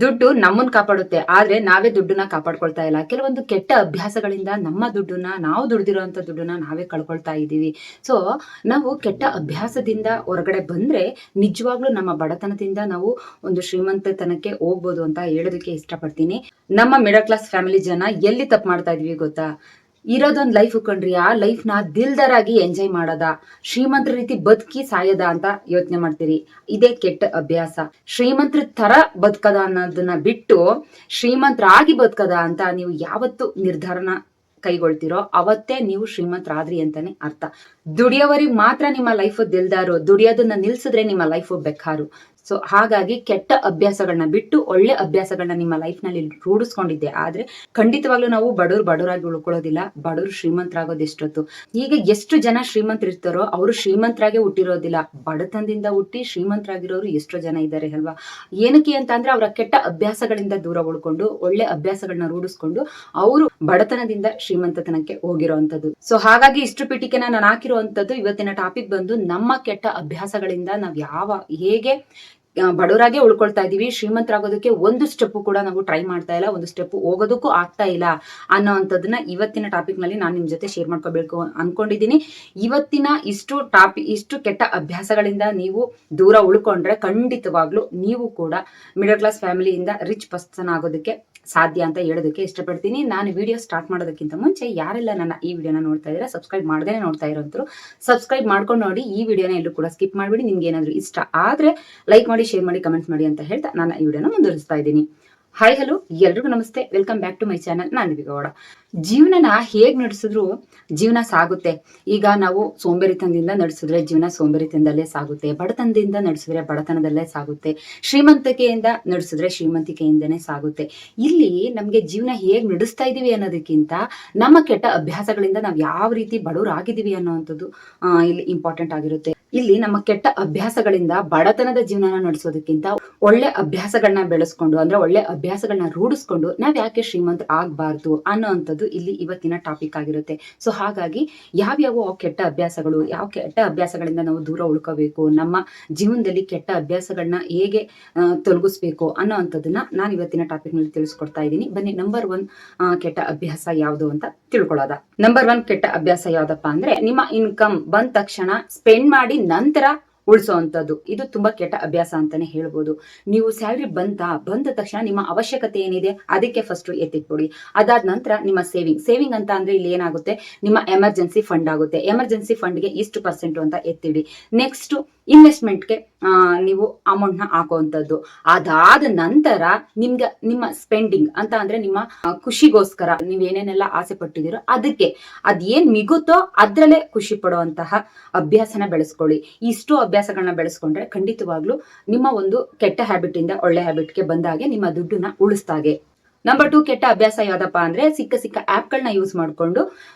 ದುಡ್ಡು ನಮ್ಮನ್ನ ಕಾಪಾಡುತ್ತೆ, ಆದ್ರೆ ನಾವೇ ದುಡ್ಡನ್ನ ಕಾಪಾಡ್ಕೊಳ್ತಾ ಇಲ್ಲ. ಕೆಲವೊಂದು ಕೆಟ್ಟ ಅಭ್ಯಾಸಗಳಿಂದ ನಮ್ಮ ದುಡ್ಡನ್ನ, ನಾವು ದುಡ್ದಿರೋಂಥ ದುಡ್ಡನ್ನ ನಾವೇ ಕಳ್ಕೊಳ್ತಾ ಇದ್ದೀವಿ. ಸೊ ನಾವು ಕೆಟ್ಟ ಅಭ್ಯಾಸದಿಂದ ಹೊರಗಡೆ ಬಂದ್ರೆ ನಿಜವಾಗ್ಲೂ ನಮ್ಮ ಬಡತನದಿಂದ ನಾವು ಒಂದು ಶ್ರೀಮಂತತನಕ್ಕೆ ಹೋಗ್ಬೋದು ಅಂತ ಹೇಳೋದಕ್ಕೆ ಇಷ್ಟಪಡ್ತೀನಿ. ನಮ್ಮ ಮಿಡಲ್ ಕ್ಲಾಸ್ ಫ್ಯಾಮಿಲಿ ಜನ ಎಲ್ಲಿ ತಪ್ಪು ಮಾಡ್ತಾ ಇದೀವಿ ಗೊತ್ತಾ? ಇರೋದೊಂದ್ ಲೈಫ್ ಕಣ್ರಿ, ಆ ಲೈಫ್ ನ ದಿಲ್ದಾರಾಗಿ ಎಂಜಾಯ್ ಮಾಡದ, ಶ್ರೀಮಂತರ ರೀತಿ ಬದುಕಿ ಸಾಯದ ಅಂತ ಯೋಚನೆ ಮಾಡ್ತೀರಿ. ಇದೇ ಕೆಟ್ಟ ಅಭ್ಯಾಸ. ಶ್ರೀಮಂತರ ತರ ಬದುಕದ ಅನ್ನೋದನ್ನ ಬಿಟ್ಟು ಶ್ರೀಮಂತರಾಗಿ ಬದುಕದ ಅಂತ ನೀವು ಯಾವತ್ತು ನಿರ್ಧಾರನ ಕೈಗೊಳ್ತಿರೋ ಅವತ್ತೇ ನೀವು ಶ್ರೀಮಂತರಾದ್ರಿ ಅಂತಾನೆ ಅರ್ಥ. ದುಡಿಯೋವರಿಗೆ ಮಾತ್ರ ನಿಮ್ಮ ಲೈಫ್ ದಿಲ್ದಾರು, ದುಡಿಯೋದನ್ನ ನಿಲ್ಸಿದ್ರೆ ನಿಮ್ಮ ಲೈಫ್ ಬೆಕ್ಕಾರು. ಸೊ ಹಾಗಾಗಿ ಕೆಟ್ಟ ಅಭ್ಯಾಸಗಳನ್ನ ಬಿಟ್ಟು ಒಳ್ಳೆ ಅಭ್ಯಾಸಗಳನ್ನ ನಿಮ್ಮ ಲೈಫ್ ನಲ್ಲಿ ರೂಢಿಸ್ಕೊಂಡಿದ್ದೆ ಆದ್ರೆ ಖಂಡಿತವಾಗ್ಲೂ ನಾವು ಬಡವರಾಗಿ ಉಳ್ಕೊಳ್ಳೋದಿಲ್ಲ. ಬಡವರು ಶ್ರೀಮಂತರಾಗೋದು ಎಷ್ಟೊತ್ತು. ಈಗ ಎಷ್ಟು ಜನ ಶ್ರೀಮಂತರಿರ್ತಾರೋ ಅವರು ಶ್ರೀಮಂತರಾಗೆ ಹುಟ್ಟಿರೋದಿಲ್ಲ, ಬಡತನದಿಂದ ಹುಟ್ಟಿ ಶ್ರೀಮಂತರಾಗಿರೋರು ಎಷ್ಟೋ ಜನ ಇದ್ದಾರೆ ಅಲ್ವಾ. ಏನಕ್ಕೆ ಅಂತ ಅಂದ್ರೆ ಅವರ ಕೆಟ್ಟ ಅಭ್ಯಾಸಗಳಿಂದ ದೂರ ಉಳ್ಕೊಂಡು ಒಳ್ಳೆ ಅಭ್ಯಾಸಗಳನ್ನ ರೂಢಿಸ್ಕೊಂಡು ಅವರು ಬಡತನದಿಂದ ಶ್ರೀಮಂತತನಕ್ಕೆ ಹೋಗಿರೋಂಥದ್ದು. ಸೊ ಹಾಗಾಗಿ ಇಷ್ಟು ಪೀಠಿಕೆನ ನಾನು ಹಾಕಿರುವಂತದ್ದು. ಇವತ್ತಿನ ಟಾಪಿಕ್ ಬಂದು ನಮ್ಮ ಕೆಟ್ಟ ಅಭ್ಯಾಸಗಳಿಂದ ನಾವ್ ಹೇಗೆ ಬಡವರಾಗೆ ಉಳ್ಕೊಳ್ತಾ ಇದೀವಿ, ಶ್ರೀಮಂತರಾಗೋದಕ್ಕೆ ಒಂದು ಸ್ಟೆಪ್ ಕೂಡ ನಾವು ಟ್ರೈ ಮಾಡ್ತಾ ಇಲ್ಲ, ಒಂದು ಸ್ಟೆಪ್ ಹೋಗೋದಕ್ಕೂ ಆಗ್ತಾ ಇಲ್ಲ ಅನ್ನೋಂಥದ್ದನ್ನ ಇವತ್ತಿನ ಟಾಪಿಕ್ ನಲ್ಲಿ ನಾನು ನಿಮ್ ಜೊತೆ ಶೇರ್ ಮಾಡ್ಕೋಬೇಕು ಅನ್ಕೊಂಡಿದೀನಿ. ಇವತ್ತಿನ ಇಷ್ಟು ಕೆಟ್ಟ ಅಭ್ಯಾಸಗಳಿಂದ ನೀವು ದೂರ ಉಳ್ಕೊಂಡ್ರೆ ಖಂಡಿತವಾಗ್ಲೂ ನೀವು ಕೂಡ ಮಿಡಲ್ ಕ್ಲಾಸ್ ಫ್ಯಾಮಿಲಿಯಿಂದ ರಿಚ್ ಪರ್ಸನ್ ಆಗೋದಕ್ಕೆ ಸಾಧ್ಯ ಅಂತ ಹೇಳೋದಕ್ಕೆ ಇಷ್ಟಪಡ್ತೀನಿ. ನಾನು ವಿಡಿಯೋ ಸ್ಟಾರ್ಟ್ ಮಾಡೋದಕ್ಕಿಂತ ಮುಂಚೆ ಯಾರೆಲ್ಲ ನನ್ನ ಈ ವಿಡಿಯೋನ ನೋಡ್ತಾ ಇದ್ದೀರಾ, ಸಬ್ಸ್ಕ್ರೈಬ್ ಮಾಡದೇನೆ ನೋಡ್ತಾ ಇರೋಂಥರು ಸಬ್ಸ್ಕ್ರೈಬ್ ಮಾಡ್ಕೊಂಡು ನೋಡಿ. ಈ ವಿಡಿಯೋನ ಎಲ್ಲೂ ಕೂಡ ಸ್ಕಿಪ್ ಮಾಡ್ಬಿಡಿ. ನಿಮ್ಗೆ ಏನಾದ್ರು ಇಷ್ಟ ಆದ್ರೆ ಲೈಕ್ ಮಾಡಿ, ಶೇರ್ ಮಾಡಿ, ಕಮೆಂಟ್ ಮಾಡಿ ಅಂತ ಹೇಳ್ತಾ ನಾನು ಈ ವಿಡಿಯೋನ ಮುಂದುವರಿಸ್ತಾ ಇದ್ದೀನಿ. ಹಾಯ್ ಹಲೋ, ಎಲ್ರಿಗೂ ನಮಸ್ತೆ, welcome back to my channel. ನಾನು ದಿವ್ಯಗೌಡ. ಜೀವನನ ಹೇಗ್ ನಡೆಸಿದ್ರು ಜೀವನ ಸಾಗುತ್ತೆ. ಈಗ ನಾವು ಸೋಂಬೇರಿತನದಿಂದ ನಡೆಸಿದ್ರೆ ಜೀವನ ಸೋಂಬೇರಿತನದಲ್ಲೇ ಸಾಗುತ್ತೆ, ಬಡತನದಿಂದ ನಡೆಸಿದ್ರೆ ಬಡತನದಲ್ಲೇ ಸಾಗುತ್ತೆ, ಶ್ರೀಮಂತಿಕೆಯಿಂದ ನಡೆಸಿದ್ರೆ ಶ್ರೀಮಂತಿಕೆಯಿಂದನೇ ಸಾಗುತ್ತೆ. ಇಲ್ಲಿ ನಮ್ಗೆ ಜೀವನ ಹೇಗ್ ನಡೆಸ್ತಾ ಇದೀವಿ ಅನ್ನೋದಕ್ಕಿಂತ ನಮ್ಮ ಕೆಟ್ಟ ಅಭ್ಯಾಸಗಳಿಂದ ನಾವ್ ಯಾವ ರೀತಿ ಬಡವರಾಗಿದ್ದೀವಿ ಅನ್ನೋವಂಥದ್ದು ಇಲ್ಲಿ ಇಂಪಾರ್ಟೆಂಟ್ ಆಗಿರುತ್ತೆ. ಇಲ್ಲಿ ನಮ್ಮ ಕೆಟ್ಟ ಅಭ್ಯಾಸಗಳಿಂದ ಬಡತನದ ಜೀವನ ನಡೆಸೋದಕ್ಕಿಂತ ಒಳ್ಳೆ ಅಭ್ಯಾಸಗಳನ್ನ ಬೆಳೆಸ್ಕೊಂಡು, ಅಂದ್ರೆ ಒಳ್ಳೆ ಅಭ್ಯಾಸಗಳನ್ನ ರೂಢಿಸ್ಕೊಂಡು ನಾವ್ ಯಾಕೆ ಶ್ರೀಮಂತ ಆಗ್ಬಾರ್ದು ಅನ್ನೋವಂಥದ್ದು ಇಲ್ಲಿ ಇವತ್ತಿನ ಟಾಪಿಕ್ ಆಗಿರುತ್ತೆ. ಸೊ ಹಾಗಾಗಿ ಯಾವ ಕೆಟ್ಟ ಅಭ್ಯಾಸಗಳಿಂದ ನಾವು ದೂರ ಉಳ್ಕೋಬೇಕು, ನಮ್ಮ ಜೀವನದಲ್ಲಿ ಕೆಟ್ಟ ಅಭ್ಯಾಸಗಳನ್ನ ಹೇಗೆ ತೊಲಗಿಸ್ಬೇಕು ಅನ್ನೋವಂಥದ್ದನ್ನ ನಾನು ಇವತ್ತಿನ ಟಾಪಿಕ್ ನಲ್ಲಿ ತಿಳಿಸ್ಕೊಡ್ತಾ ಇದ್ದೀನಿ. ಬನ್ನಿ, ನಂಬರ್ 1 ಕೆಟ್ಟ ಅಭ್ಯಾಸ ಯಾವುದು ಅಂತ ತಿಳ್ಕೊಳ್ಳೋದ. ನಂಬರ್ 1 ಕೆಟ್ಟ ಅಭ್ಯಾಸ ಯಾವ್ದಪ್ಪ ಅಂದ್ರೆ, ನಿಮ್ಮ ಇನ್ಕಮ್ ಬಂದ ತಕ್ಷಣ ಸ್ಪೆಂಡ್ ಮಾಡಿ ನಂತರ ಉಳಿಸೋವಂಥದ್ದು. ಇದು ತುಂಬಾ ಕೆಟ್ಟ ಅಭ್ಯಾಸ ಅಂತಾನೆ ಹೇಳ್ಬೋದು. ನೀವು ಸ್ಯಾಲ್ರಿ ಬಂದ ತಕ್ಷಣ ನಿಮ್ಮ ಅವಶ್ಯಕತೆ ಏನಿದೆ ಅದಕ್ಕೆ ಫಸ್ಟ್ ಎತ್ತಿಟ್ಬಿಡಿ. ಅದಾದ ನಂತರ ನಿಮ್ಮ ಸೇವಿಂಗ್ ಅಂತ ಅಂದ್ರೆ ಇಲ್ಲಿ ಏನಾಗುತ್ತೆ, ನಿಮ್ಮ ಎಮರ್ಜೆನ್ಸಿ ಫಂಡ್ ಆಗುತ್ತೆ. ಎಮರ್ಜೆನ್ಸಿ ಫಂಡ್ಗೆ ಇಷ್ಟು % ಅಂತ ಎತ್ತಿಡಿ. ನೆಕ್ಸ್ಟ್ ಇನ್ವೆಸ್ಟ್ಮೆಂಟ್ಗೆ ನೀವು ಅಮೌಂಟ್ ನ ಹಾಕುವಂಥದ್ದು. ಅದಾದ ನಂತರ ನಿಮ್ಮ ಸ್ಪೆಂಡಿಂಗ್ ಅಂತ ಅಂದ್ರೆ ನಿಮ್ಮ ಖುಷಿಗೋಸ್ಕರ ನೀವೇನೇನೆಲ್ಲ ಆಸೆ ಪಟ್ಟಿದ್ದೀರೋ ಅದಕ್ಕೆ ಅದೇನ್ ಮಿಗುತ್ತೋ ಅದ್ರಲ್ಲೇ ಖುಷಿ ಪಡುವಂತಹ ಅಭ್ಯಾಸನ ಬೆಳೆಸ್ಕೊಳ್ಳಿ. ಇಷ್ಟು ಅಭ್ಯಾಸಗಳನ್ನ ಬೆಳೆಸ್ಕೊಂಡ್ರೆ ಖಂಡಿತವಾಗ್ಲೂ ನಿಮ್ಮ ಒಂದು ಕೆಟ್ಟ ಹ್ಯಾಬಿಟ್ ಇಂದ ಒಳ್ಳೆ ಹ್ಯಾಬಿಟ್ಗೆ ಬಂದಾಗೆ ನಿಮ್ಮ ದುಡ್ಡನ್ನ ಉಳಿಸ್ದಾಗೆ. ನಂಬರ್ 2 ಕೆಟ್ಟ ಅಭ್ಯಾಸ ಯಾವ್ದಪ್ಪ ಅಂದ್ರೆ, ಸಿಕ್ಕ ಆಪ್ಗಳನ್ನ ಯೂಸ್ ಮಾಡ್ಕೊಂಡು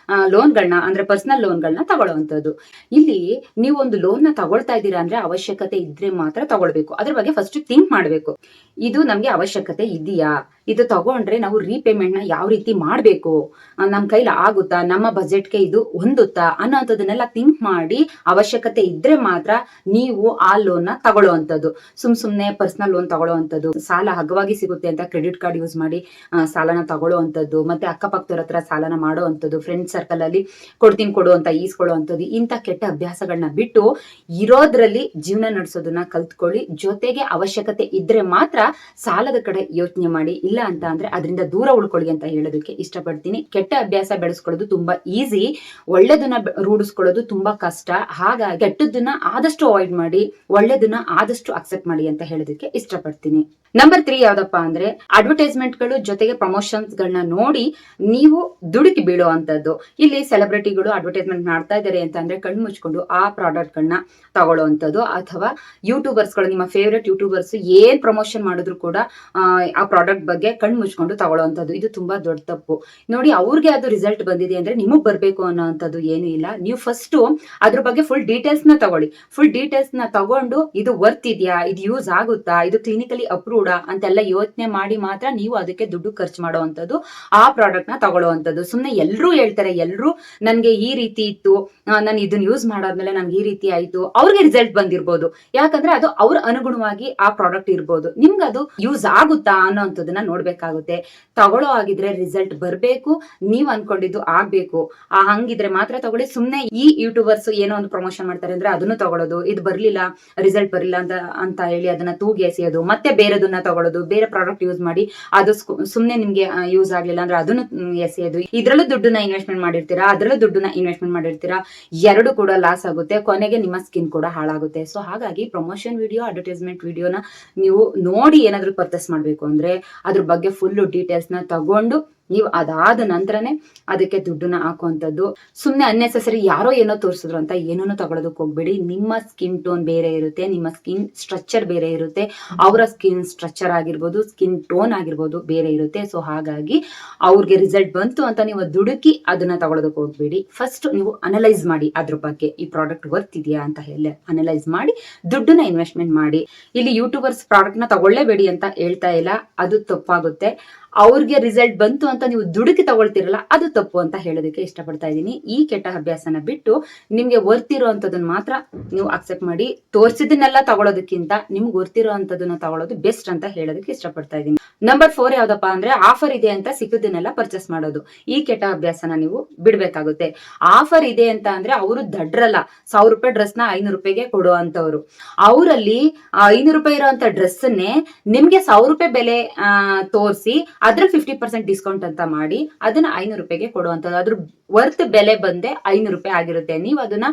ಲೋನ್ಗಳನ್ನ ಅಂದ್ರೆ ಪರ್ಸನಲ್ ಲೋನ್ಗಳನ್ನ ತಗೊಳ್ಳುವಂಥದ್ದು. ಇಲ್ಲಿ ನೀವು ಒಂದು ಲೋನ್ ನ ತಗೊಳ್ತಾ ಇದ್ದೀರಾ ಅಂದ್ರೆ ಅವಶ್ಯಕತೆ ಇದ್ರೆ ಮಾತ್ರ ತಗೊಳ್ಬೇಕು. ಅದ್ರ ಬಗ್ಗೆ ಫಸ್ಟ್ ಥಿಂಕ್ ಮಾಡ್ಬೇಕು. ಇದು ನಮ್ಗೆ ಅವಶ್ಯಕತೆ ಇದೆಯಾ, ಇದು ತಗೊಂಡ್ರೆ ನಾವು ರೀಪೇಮೆಂಟ್ ನ ಯಾವ ರೀತಿ ಮಾಡ್ಬೇಕು, ನಮ್ ಕೈಲಿ ಆಗುತ್ತಾ, ನಮ್ಮ ಬಜೆಟ್ಗೆ ಇದು ಹೊಂದುತ್ತಾ ಅನ್ನೋಂಥದನ್ನೆಲ್ಲ ಥಿಂಕ್ ಮಾಡಿ ಅವಶ್ಯಕತೆ ಇದ್ರೆ ಮಾತ್ರ ನೀವು ಆ ಲೋನ್ ನ ತಗೊಳ್ಳುವಂಥದ್ದು. ಸುಮ್ನೆ ಪರ್ಸನಲ್ ಲೋನ್ ತಗೊಳ್ಳುವಂಥದ್ದು, ಸಾಲ ಹಗವಾಗಿ ಸಿಗುತ್ತೆ ಅಂತ ಕ್ರೆಡಿಟ್ ಕಾರ್ಡ್ ಯೂಸ್ ಮಾಡಿ ಸಾಲನ ತಗೊಳ್ಳುವಂಥದ್ದು, ಮತ್ತೆ ಅಕ್ಕಪಕ್ಕದವ್ರ ಹತ್ರ ಸಾಲನ ಮಾಡುವಂಥದ್ದು, ಫ್ರೆಂಡ್ ಸರ್ಕಲ್ ಅಲ್ಲಿ ಕೊಡು ಅಂತ ಈಸ್ಕೊಳ್ಳುವಂಥದ್ದು, ಇಂಥ ಕೆಟ್ಟ ಅಭ್ಯಾಸಗಳನ್ನ ಬಿಟ್ಟು ಇರೋದ್ರಲ್ಲಿ ಜೀವನ ನಡೆಸೋದನ್ನ ಕಲ್ತ್ಕೊಳ್ಳಿ. ಜೊತೆಗೆ ಅವಶ್ಯಕತೆ ಇದ್ರೆ ಮಾತ್ರ ಸಾಲದ ಕಡೆ ಯೋಚನೆ ಮಾಡಿ, ಇಲ್ಲ ಅಂತ ಅಂದ್ರೆ ಅದರಿಂದ ದೂರ ಉಳ್ಕೊಳ್ಳಿ ಅಂತ ಹೇಳೋದಕ್ಕೆ ಇಷ್ಟಪಡ್ತೀನಿ. ಕೆಟ್ಟ ಅಭ್ಯಾಸ ಬೆಳೆಸ್ಕೊಳ್ಳೋದು ತುಂಬಾ ಈಸಿ, ಒಳ್ಳೆದನ್ನ ರೂಢಿಸ್ಕೊಳ್ಳೋದು ತುಂಬಾ ಕಷ್ಟ. ಹಾಗಾಗಿ ಕೆಟ್ಟದನ್ನ ಆದಷ್ಟು ಅವಾಯ್ಡ್ ಮಾಡಿ, ಒಳ್ಳೆದನ್ನ ಆದಷ್ಟು ಅಕ್ಸೆಪ್ಟ್ ಮಾಡಿ ಅಂತ ಹೇಳೋದಕ್ಕೆ ಇಷ್ಟಪಡ್ತೀನಿ. ನಂಬರ್ 3 ಯಾವ್ದಪ್ಪ ಅಂದ್ರೆ, ಅಡ್ವರ್ಟೈಸ್ಮೆಂಟ್ಗಳು ಜೊತೆಗೆ ಪ್ರಮೋಷನ್ಸ್ ಗಳನ್ನ ನೋಡಿ ನೀವು ದುಡುಕಿ ಬೀಳುವಂತದ್ದು. ಇಲ್ಲಿ ಸೆಲೆಬ್ರಿಟಿಗಳು ಅಡ್ವರ್ಟೈಸ್ಮೆಂಟ್ ಮಾಡ್ತಾ ಇದ್ದಾರೆ ಅಂತ ಅಂದ್ರೆ ಕಣ್ಣು ಮುಚ್ಕೊಂಡು ಆ ಪ್ರಾಡಕ್ಟ್ ಗಳನ್ನ ತಗೊಳ್ಳುವಂಥದ್ದು, ಅಥವಾ ಯೂಟ್ಯೂಬರ್ಸ್ ಗಳು, ನಿಮ್ಮ ಫೇವ್ರೆಟ್ ಯೂಟ್ಯೂಬರ್ಸ್ ಏನ್ ಪ್ರಮೋಷನ್ ಮಾಡಿದ್ರು ಕೂಡ ಆ ಪ್ರಾಡಕ್ಟ್ ಬಗ್ಗೆ ಕಣ್ಣು ಮುಚ್ಕೊಂಡು ತಗೊಳ್ಳುವಂಥದ್ದು. ಇದು ತುಂಬಾ ದೊಡ್ಡ ತಪ್ಪು. ನೋಡಿ, ಅವ್ರಿಗೆ ಅದು ರಿಸಲ್ಟ್ ಬಂದಿದೆ ಅಂದ್ರೆ ನಿಮಗ್ ಬರ್ಬೇಕು ಅನ್ನೋಂಥದ್ದು ಏನು ಇಲ್ಲ. ನೀವು ಫಸ್ಟ್ ಅದ್ರ ಬಗ್ಗೆ ಫುಲ್ ಡೀಟೇಲ್ಸ್ ನ ತಗೊಳ್ಳಿ. ಫುಲ್ ಡೀಟೇಲ್ಸ್ ನ ತಗೊಂಡು ಇದು ವರ್ತ್ ಇದೆಯಾ, ಇದು ಯೂಸ್ ಆಗುತ್ತಾ, ಇದು ಕ್ಲಿನಿಕಲಿ ಅಪ್ರೂವ್ಡ್ ಕೂಡ ಅಂತೆಲ್ಲ ಯೋಚನೆ ಮಾಡಿ ಮಾತ್ರ ನೀವು ಅದಕ್ಕೆ ದುಡ್ಡು ಖರ್ಚು ಮಾಡುವಂಥದ್ದು, ಆ ಪ್ರಾಡಕ್ಟ್ ನ ತಗೊಳ್ಳುವಂಥದ್ದು. ಸುಮ್ನೆ ಎಲ್ರೂ ಹೇಳ್ತಾರೆ, ಎಲ್ರೂ ನನ್ಗೆ ಈ ರೀತಿ ಇತ್ತು, ನಾನು ಇದನ್ನ ಯೂಸ್ ಮಾಡಾದ್ಮೇಲೆ ನನ್ಗೆ ಈ ರೀತಿ ಆಯ್ತು, ಅವ್ರಿಗೆ ರಿಸಲ್ಟ್ ಬಂದಿರ್ಬೋದು. ಯಾಕಂದ್ರೆ ಅದು ಅವ್ರ ಅನುಗುಣವಾಗಿ ಆ ಪ್ರಾಡಕ್ಟ್ ಇರ್ಬೋದು. ನಿಮ್ಗೆ ಅದು ಯೂಸ್ ಆಗುತ್ತಾ ಅನ್ನೋಂಥದ್ದನ್ನ ನೋಡ್ಬೇಕಾಗುತ್ತೆ. ತಗೊಳ್ಳೋ ಆಗಿದ್ರೆ ರಿಸಲ್ಟ್ ಬರ್ಬೇಕು, ನೀವ್ ಅನ್ಕೊಂಡಿದ್ದು ಆಗ್ಬೇಕು. ಹಂಗಿದ್ರೆ ಮಾತ್ರ ತಗೊಳ್ಳಿ. ಸುಮ್ನೆ ಈ ಯೂಟ್ಯೂಬರ್ಸ್ ಏನೋ ಒಂದು ಪ್ರಮೋಷನ್ ಮಾಡ್ತಾರೆ ಅಂದ್ರೆ ಅದನ್ನು ತಗೊಳ್ಳೋದು, ಇದು ಬರ್ಲಿಲ್ಲ, ರಿಸಲ್ಟ್ ಬರ್ಲಿಲ್ಲ ಅಂತ ಹೇಳಿ ಅದನ್ನ ತೂಗಿ ಎಸೆಯೋದು, ಮತ್ತೆ ಬೇರೆದನ್ನ ತಗೊಳ್ಳೋದು, ಬೇರೆ ಪ್ರಾಡಕ್ಟ್ ಯೂಸ್ ಮಾಡಿ ಅದು ಸುಮ್ನೆ ನಿಮ್ಗೆ ಯೂಸ್ ಆಗ್ಲಿಲ್ಲ ಅಂದ್ರೆ ಅದನ್ನು ಎಸೆಯೋದು. ಇದ್ರಲ್ಲೂ ದುಡ್ಡನ್ನ ಇನ್ವೆಸ್ಟ್ಮೆಂಟ್ ಮಾಡಿರ್ತೀರಾ, ಅದ್ರಲ್ಲೂ ದುಡ್ಡನ್ನ ಇನ್ವೆಸ್ಟ್ಮೆಂಟ್ ಮಾಡಿರ್ತೀರಾ. ಎರಡು ಕೂಡ ಲಾಸ್ ಆಗುತ್ತೆ, ಕೊನೆಗೆ ನಿಮ್ಮ ಸ್ಕಿನ್ ಕೂಡ ಹಾಳಾಗುತ್ತೆ. ಸೊ ಹಾಗಾಗಿ ಪ್ರಮೋಷನ್ ವಿಡಿಯೋ, ಅಡ್ವರ್ಟೈಸ್ಮೆಂಟ್ ವಿಡಿಯೋನ ನೀವು ನೋಡಿ ಏನಾದ್ರೂ ಪರ್ಚೇಸ್ ಮಾಡ್ಬೇಕು ಅಂದ್ರೆ ಅದ್ರ ಬಗ್ಗೆ ಫುಲ್ ಡೀಟೇಲ್ಸ್ ನ ತಗೊಂಡು ನೀವು ಅದಾದ ನಂತರನೇ ಅದಕ್ಕೆ ದುಡ್ಡನ್ನ ಹಾಕುವಂಥದ್ದು. ಸುಮ್ನೆ ಅನ್ನೆಸೆಸರಿ ಯಾರೋ ಏನೋ ತೋರಿಸಿದ್ರು ಅಂತ ಏನೂ ತಗೊಳೋದಕ್ಕೆ ಹೋಗ್ಬೇಡಿ. ನಿಮ್ಮ ಸ್ಕಿನ್ ಟೋನ್ ಬೇರೆ ಇರುತ್ತೆ, ನಿಮ್ಮ ಸ್ಕಿನ್ ಸ್ಟ್ರಕ್ಚರ್ ಬೇರೆ ಇರುತ್ತೆ, ಅವರ ಸ್ಕಿನ್ ಸ್ಟ್ರಕ್ಚರ್ ಆಗಿರ್ಬೋದು, ಸ್ಕಿನ್ ಟೋನ್ ಆಗಿರ್ಬೋದು ಬೇರೆ ಇರುತ್ತೆ. ಸೊ ಹಾಗಾಗಿ ಅವ್ರಿಗೆ ರಿಸಲ್ಟ್ ಬಂತು ಅಂತ ನೀವು ದುಡುಕಿ ಅದನ್ನ ತಗೊಳೋದಕ್ಕೆ ಹೋಗ್ಬೇಡಿ. ಫಸ್ಟ್ ನೀವು ಅನಲೈಸ್ ಮಾಡಿ ಅದ್ರ ಬಗ್ಗೆ, ಈ ಪ್ರಾಡಕ್ಟ್ ವರ್ತ್ ಇದೆಯಾ ಅಂತ ಹೇಳಿ ಅನಲೈಸ್ ಮಾಡಿ ದುಡ್ಡನ್ನ ಇನ್ವೆಸ್ಟ್ಮೆಂಟ್ ಮಾಡಿ. ಇಲ್ಲಿ ಯೂಟ್ಯೂಬರ್ಸ್ ಪ್ರಾಡಕ್ಟ್ ನ ತಗೊಳ್ಳೇಬೇಡಿ ಅಂತ ಹೇಳ್ತಾ ಇಲ್ಲ, ಅದು ತಪ್ಪಾಗುತ್ತೆ. ಅವ್ರಿಗೆ ರಿಸಲ್ಟ್ ಬಂತು ಅಂತ ನೀವು ದುಡುಕಿ ತಗೊಳ್ತಿರಲ್ಲ, ಅದು ತಪ್ಪು ಅಂತ ಹೇಳೋದಕ್ಕೆ ಇಷ್ಟಪಡ್ತಾ ಇದ್ದೀನಿ. ಈ ಕೆಟ್ಟ ಅಭ್ಯಾಸನ ಬಿಟ್ಟು ನಿಮ್ಗೆ ವರ್ತಿರೋ ಅಂತದನ್ನ ಮಾತ್ರ ನೀವು ಅಕ್ಸೆಪ್ಟ್ ಮಾಡಿ, ತೋರಿಸಿದನ್ನೆಲ್ಲ ತಗೊಳೋದಕ್ಕಿಂತ ನಿಮ್ಗೆ ವರ್ತಿರೋ ಅಂತದನ್ನ ತಗೊಳ್ಳೋದು ಬೆಸ್ಟ್ ಅಂತ ಹೇಳೋದಕ್ಕೆ ಇಷ್ಟಪಡ್ತಾ ಇದ್ದೀನಿ. ನಂಬರ್ 4 ಯಾವ್ದಪ್ಪ ಅಂದ್ರೆ ಆಫರ್ ಇದೆ ಅಂತ ಸಿಕ್ಕದನ್ನೆಲ್ಲ ಪರ್ಚೇಸ್ ಮಾಡೋದು. ಈ ಕೆಟ್ಟ ಅಭ್ಯಾಸನ ನೀವು ಬಿಡ್ಬೇಕಾಗುತ್ತೆ. ಆಫರ್ ಇದೆ ಅಂತ ಅಂದ್ರೆ ಅವರು ದಡ್ರಲ್ಲ, 1000 ರೂಪಾಯಿ ಡ್ರೆಸ್ ನ 500 ರೂಪಾಯಿಗೆ ಕೊಡೋ ಅಂತವ್ರು. ಅವರಲ್ಲಿ 500 ರೂಪಾಯಿ ಇರೋಂತ ಡ್ರೆಸ್ ಅನ್ನೇ ನಿಮ್ಗೆ 1000 ರೂಪಾಯಿ ಬೆಲೆ ತೋರಿಸಿ ಅದ್ರಲ್ಲಿ 50% ಡಿಸ್ಕೌಂಟ್ ಅಂತ ಮಾಡಿ ಅದನ್ನ 500 ರೂಪಾಯಿಗೆ ಕೊಡುವಂಥದ್ದು. ಅದ್ರ ವರ್ತ್ ಬೆಲೆ ಬಂದೆ 500 ರೂಪಾಯಿ ಆಗಿರುತ್ತೆ. ನೀವು ಅದನ್ನ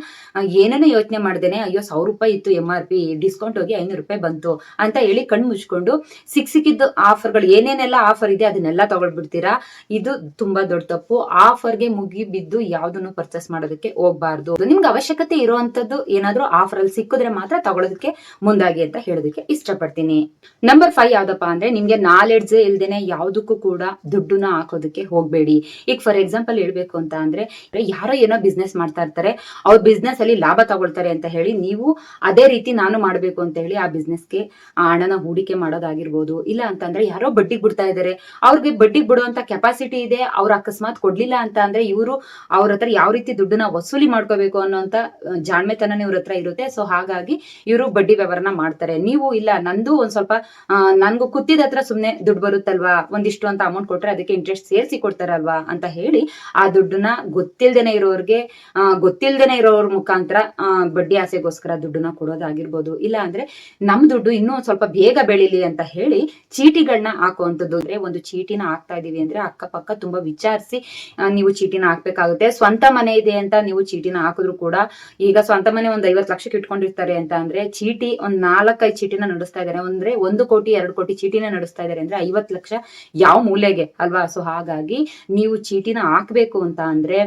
ಏನೇನೋ ಯೋಚನೆ ಮಾಡ್ದೇನೆ, ಅಯ್ಯೋ 1000 ರೂಪಾಯಿ ಇತ್ತು MRP, ಡಿಸ್ಕೌಂಟ್ ಹೋಗಿ 500 ರೂಪಾಯಿ ಬಂತು ಅಂತ ಹೇಳಿ ಕಣ್ಣು ಮುಚ್ಕೊಂಡು ಸಿಕ್ಕಿದ್ದು ಆಫರ್ಗಳು ಏನೇನೆಲ್ಲ ಆಫರ್ ಇದೆ ಅದನ್ನೆಲ್ಲ ತಗೊಳ್ಬಿಡ್ತೀರಾ. ಇದು ತುಂಬಾ ದೊಡ್ಡ ತಪ್ಪು. ಆಫರ್ಗೆ ಮುಗಿ ಬಿದ್ದು ಯಾವ್ದನ್ನು ಪರ್ಚೇಸ್ ಮಾಡೋದಕ್ಕೆ ಹೋಗ್ಬಾರ್ದು. ನಿಮ್ಗೆ ಅವಶ್ಯಕತೆ ಇರುವಂತದ್ದು ಏನಾದ್ರೂ ಆಫರ್ ಅಲ್ಲಿ ಸಿಕ್ಕಿದ್ರೆ ಮಾತ್ರ ತಗೊಳ್ಳೋದಕ್ಕೆ ಮುಂದಾಗಿ ಅಂತ ಹೇಳೋದಕ್ಕೆ ಇಷ್ಟಪಡ್ತೀನಿ. ನಂಬರ್ 5 ಯಾವ್ದಪ್ಪ ಅಂದ್ರೆ ನಿಮ್ಗೆ ನಾಲೆಡ್ಜ್ ಇಲ್ದೇನೆ ಯಾವ್ದಕ್ಕೂ ಕೂಡ ದುಡ್ಡನ್ನ ಹಾಕೋದಕ್ಕೆ ಹೋಗ್ಬೇಡಿ. ಈಗ ಫಾರ್ ಎಕ್ಸಾಂಪಲ್ ಹೇಳ್ಬೇಕು ಅಂತ ಅಂದ್ರೆ ಯಾರೋ ಏನೋ ಬಿಸ್ನೆಸ್ ಮಾಡ್ತಾ ಇರ್ತಾರೆ, ಅವ್ರ ಬಿಸ್ನೆಸ್ ಅಲ್ಲಿ ಲಾಭ ತಗೊಳ್ತಾರೆ ಅಂತ ಹೇಳಿ ನೀವು ಅದೇ ರೀತಿ ನಾನು ಮಾಡ್ಬೇಕು ಅಂತ ಹೇಳಿ ಆ ಬಿಸ್ನೆಸ್ಗೆ ಹಣನ ಹೂಡಿಕೆ ಮಾಡೋದಾಗಿರ್ಬೋದು. ಇಲ್ಲ ಅಂತಂದ್ರೆ ಯಾರೋ ಬಡ್ಡಿಗೆ ಬಿಡ್ತಾ ಇದಾರೆ, ಅವ್ರಿಗೆ ಬಡ್ಡಿಗೆ ಬಿಡುವಂತ ಕೆಪಾಸಿಟಿ ಇದೆ, ಅವ್ರ ಅಕಸ್ಮಾತ್ ಕೊಡ್ಲಿಲ್ಲ ಅಂತ ಅಂದ್ರೆ ಇವರು ಅವ್ರ ಹತ್ರ ಯಾವ ರೀತಿ ದುಡ್ಡನ್ನ ವಸೂಲಿ ಮಾಡ್ಕೋಬೇಕು ಅನ್ನೋಂತ ಜಾಣ್ಮೆತನ ಇವ್ರ ಹತ್ರ ಇರುತ್ತೆ. ಸೊ ಹಾಗಾಗಿ ಇವರು ಬಡ್ಡಿ ವ್ಯವಹಾರನ ಮಾಡ್ತಾರೆ. ನೀವು ಇಲ್ಲ ನಂದು ಒಂದ್ ಸ್ವಲ್ಪ ನನ್ಗೂ ಕುತ್ತಿದ ಹತ್ರ ಸುಮ್ನೆ ದುಡ್ಡು ಬರುತ್ತಲ್ವಾ, ಒಂದಿಷ್ಟು ಅಂತ ಅಮೌಂಟ್ ಕೊಟ್ರೆ ಅದಕ್ಕೆ ಇಂಟ್ರೆಸ್ಟ್ ಸೇರಿಸಿ ಕೊಡ್ತಾರಲ್ವಾ ಅಂತ ಹೇಳಿ ಆ ದುಡ್ಡನ್ನ ಗೊತ್ತಿಲ್ದೇನೆ ಇರೋರ್ ಮುಖಾಂತರ ಬಡ್ಡಿ ಆಸೆಗೋಸ್ಕರ ದುಡ್ಡನ್ನ ಕೊಡೋದಾಗಿರ್ಬೋದು. ಇಲ್ಲ ಅಂದ್ರೆ ನಮ್ ದುಡ್ಡು ಇನ್ನೂ ಸ್ವಲ್ಪ ಬೇಗ ಬೆಳಿಲಿ ಅಂತ ಹೇಳಿ ಚೀಟಿಗಳನ್ನ ಹಾಕುವಂಥದ್ದು. ಅಂದ್ರೆ ಒಂದು ಚೀಟಿನ ಹಾಕ್ತಾ ಇದೀವಿ ಅಂದ್ರೆ ಅಕ್ಕಪಕ್ಕ ತುಂಬಾ ವಿಚಾರಿಸಿ ನೀವು ಚೀಟಿನ ಹಾಕ್ಬೇಕಾಗುತ್ತೆ. ಸ್ವಂತ ಮನೆ ಇದೆ ಅಂತ ನೀವು ಚೀಟಿನ ಹಾಕಿದ್ರು ಕೂಡ, ಈಗ ಸ್ವಂತ ಮನೆ ಒಂದ್ 50 ಲಕ್ಷಕ್ಕೆ ಇಟ್ಕೊಂಡಿರ್ತಾರೆ ಅಂತ ಅಂದ್ರೆ ಚೀಟಿ ಒಂದ್ 4-5 ಚೀಟಿನ ನಡೆಸ್ತಾ ಇದಾರೆ ಅಂದ್ರೆ 1 ಕೋಟಿ 2 ಕೋಟಿ ಚೀಟಿನ ನಡೆಸ್ತಾ ಇದಾರೆ ಅಂದ್ರೆ 50 ಲಕ್ಷ ಯಾವ ಮೂಲೆಗೆ ಅಲ್ವಾ. ಸೊ ಹಾಗಾಗಿ ನೀವು ಚೀಟಿನ ಹಾಕ್ಬೇಕು ಅಂತ ಅಂದ್ರೆ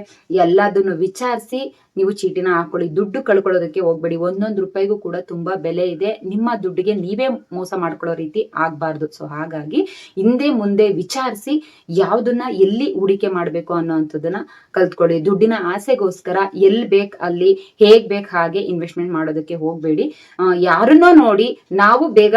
ಎಲ್ಲದನ್ನು ವಿಚಾರಿಸಿ ನೀವು ಚೀಟಿನ ಹಾಕೊಳ್ಳಿ. ದುಡ್ಡು ಕಳ್ಕೊಳ್ಳೋದಕ್ಕೆ ಹೋಗ್ಬೇಡಿ. ಒಂದೊಂದು ರೂಪಾಯಿಗೂ ಕೂಡ ತುಂಬಾ ಬೆಲೆ ಇದೆ. ನಿಮ್ಮ ದುಡ್ಡಿಗೆ ನೀವೇ ಮೋಸ ಮಾಡ್ಕೊಳ್ಳೋ ರೀತಿ ಆಗ್ಬಾರ್ದು. ಸೊ ಹಾಗಾಗಿ ಹಿಂದೆ ಮುಂದೆ ವಿಚಾರಿಸಿ ಯಾವ್ದನ್ನ ಎಲ್ಲಿ ಹೂಡಿಕೆ ಮಾಡ್ಬೇಕು ಅನ್ನೋಂಥದ್ದನ್ನ ಕಲ್ತ್ಕೊಳ್ಳಿ. ದುಡ್ಡಿನ ಆಸೆಗೋಸ್ಕರ ಎಲ್ಲಿ ಬೇಕ್ ಅಲ್ಲಿ ಹೇಗ್ ಬೇಕ್ ಹಾಗೆ ಇನ್ವೆಸ್ಟ್ಮೆಂಟ್ ಮಾಡೋದಕ್ಕೆ ಹೋಗ್ಬೇಡಿ. ಯಾರನ್ನೋ ನೋಡಿ ನಾವು ಬೇಗ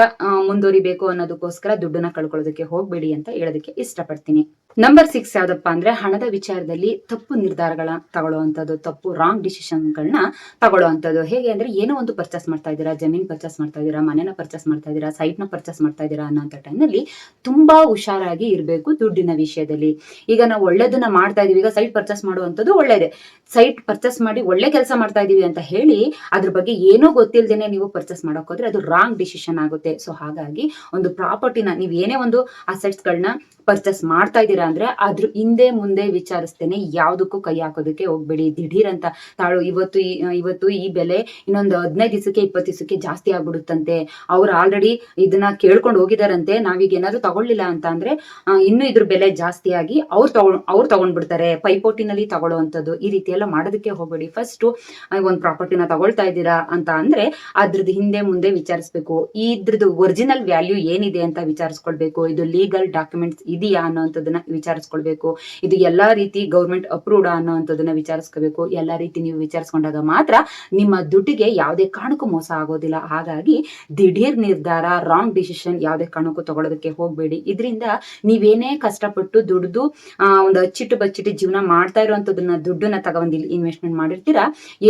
ಮುಂದುವರಿಬೇಕು ಅನ್ನೋದಕ್ಕೋಸ್ಕರ ದುಡ್ಡನ್ನ ಕಳ್ಕೊಳ್ಳೋದಕ್ಕೆ ಹೋಗ್ಬೇಡಿ ಅಂತ ಹೇಳೋದಕ್ಕೆ ಇಷ್ಟಪಡ್ತೀನಿ. ನಂಬರ್ 6 ಯಾವ್ದಪ್ಪ ಅಂದ್ರೆ ಹಣದ ವಿಚಾರದಲ್ಲಿ ತಪ್ಪು ನಿರ್ಧಾರಗಳನ್ನ ತಗೊಳ್ಳುವಂಥದ್ದು, ತಪ್ಪು ರಾಂಗ್ ಡಿಸಿಷನ್ಗಳನ್ನ ತಗೊಳ್ಳುವಂಥದ್ದು. ಹೇಗೆ ಅಂದ್ರೆ ಏನೋ ಒಂದು ಪರ್ಚೇಸ್ ಮಾಡ್ತಾ ಇದ್ದೀರಾ, ಜಮೀನ್ ಪರ್ಚೇಸ್ ಮಾಡ್ತಾ ಇದ್ದೀರಾ, ಮನೆನ ಪರ್ಚೇಸ್ ಮಾಡ್ತಾ ಇದ್ದೀರಾ, ಸೈಟ್ ನ ಪರ್ಚೇಸ್ ಮಾಡ್ತಾ ಇದ್ದೀರಾ ಅನ್ನೋಂಥ ಟೈಮ್ನಲ್ಲಿ ತುಂಬಾ ಹುಷಾರಾಗಿ ಇರಬೇಕು ದುಡ್ಡಿನ ವಿಷಯದಲ್ಲಿ. ಈಗ ನಾವು ಒಳ್ಳೇದನ್ನ ಮಾಡ್ತಾ ಇದೀವಿ, ಈಗ ಸೈಟ್ ಪರ್ಚೇಸ್ ಮಾಡುವಂಥದ್ದು ಒಳ್ಳೇದೇ. ಸೈಟ್ ಪರ್ಚೇಸ್ ಮಾಡಿ ಒಳ್ಳೆ ಕೆಲಸ ಮಾಡ್ತಾ ಇದೀವಿ ಅಂತ ಹೇಳಿ ಅದ್ರ ಬಗ್ಗೆ ಏನೋ ಗೊತ್ತಿಲ್ದೇನೆ ನೀವು ಪರ್ಚೇಸ್ ಮಾಡಕ್ ಹೋದ್ರೆ ಅದು ರಾಂಗ್ ಡಿಸಿಷನ್ ಆಗುತ್ತೆ. ಸೊ ಹಾಗಾಗಿ ಒಂದು ಪ್ರಾಪರ್ಟಿನ ನೀವು ಏನೇ ಒಂದು ಅಸೆಟ್ಸ್ ಗಳನ್ನ ಪರ್ಚೇಸ್ ಮಾಡ್ತಾ ಇದ್ದೀರಾ ಅಂದ್ರೆ ಅದ್ರ ಹಿಂದೆ ಮುಂದೆ ವಿಚಾರಿಸ್ತೇನೆ ಯಾವ್ದಕ್ಕೂ ಕೈ ಹಾಕೋದಕ್ಕೆ ಹೋಗ್ಬೇಡಿ. ದಿಢೀರ್ ಅಂತ ತಾಳು ಇವತ್ತು ಈ ಬೆಲೆ ಇನ್ನೊಂದು 15 ದಿವಸಕ್ಕೆ 20 ದಿವಸಕ್ಕೆ ಜಾಸ್ತಿ ಆಗ್ಬಿಡುತ್ತಂತೆ, ಅವ್ರು ಆಲ್ರೆಡಿ ಇದನ್ನ ಕೇಳ್ಕೊಂಡು ಹೋಗಿದಾರಂತೆ, ನಾವೀಗ ಏನಾದ್ರು ತಗೊಳ್ಳಿಲ್ಲ ಅಂತ ಅಂದ್ರೆ ಇನ್ನು ಇದ್ರ ಬೆಲೆ ಜಾಸ್ತಿ ಆಗಿ ಅವ್ರು ತಗೊಂಡ್ಬಿಡ್ತಾರೆ, ಪೈಪೋಟಿನಲ್ಲಿ ತಗೊಳ್ಳುವಂಥದ್ದು. ಈ ರೀತಿ ಎಲ್ಲ ಮಾಡೋದಕ್ಕೆ ಹೋಗ್ಬೇಡಿ. ಫಸ್ಟ್ ಒಂದ್ ಪ್ರಾಪರ್ಟಿನ ತಗೊಳ್ತಾ ಇದ್ದೀರಾ ಅಂತ ಅಂದ್ರೆ ಅದ್ರದ್ದು ಹಿಂದೆ ಮುಂದೆ ವಿಚಾರಿಸ್ಬೇಕು. ಇದ್ರದ್ದು ಒರಿಜಿನಲ್ ವ್ಯಾಲ್ಯೂ ಏನಿದೆ ಅಂತ ವಿಚಾರಿಸ್ಕೊಳ್ಬೇಕು. ಇದು ಲೀಗಲ್ ಡಾಕ್ಯುಮೆಂಟ್ಸ್ ಇದೆಯಾ ಅನ್ನೋಂಥದ್ದನ್ನ ವಿಚಾರಿಸ್ಕೊಳ್ಬೇಕು. ಇದು ಎಲ್ಲಾ ರೀತಿ ಗೌರ್ಮೆಂಟ್ ಅಪ್ರೂವ್ಡ್ ಅನ್ನೋಂಥದ್ದನ್ನ ವಿಚಾರಿಸ್ಕೋಬೇಕು. ಎಲ್ಲಾ ರೀತಿ ನೀವು ವಿಚಾರಿಸ್ಕೊಂಡಾಗ ಮಾತ್ರ ನಿಮ್ಮ ದುಡ್ಡಿಗೆ ಯಾವುದೇ ಕಾರಣಕ್ಕೂ ಮೋಸ ಆಗೋದಿಲ್ಲ. ಹಾಗಾಗಿ ದಿಢೀರ್ ನಿರ್ಧಾರ, ರಾಂಗ್ ಡಿಸಿಷನ್ ಯಾವುದೇ ಕಾರಣಕ್ಕೂ ತಗೊಳ್ಳೋದಕ್ಕೆ ಹೋಗ್ಬೇಡಿ. ಇದರಿಂದ ನೀವೇನೇ ಕಷ್ಟಪಟ್ಟು ದುಡ್ದು ಒಂದು ಅಚ್ಚಿಟ್ಟು ಬಚ್ಚಿಟ್ಟು ಜೀವನ ಮಾಡ್ತಾ ಇರುವಂತದನ್ನ ದುಡ್ಡನ್ನ ತಗೊಂಡು ಇಲ್ಲಿ ಇನ್ವೆಸ್ಟ್ಮೆಂಟ್ ಮಾಡಿರ್ತೀರಾ,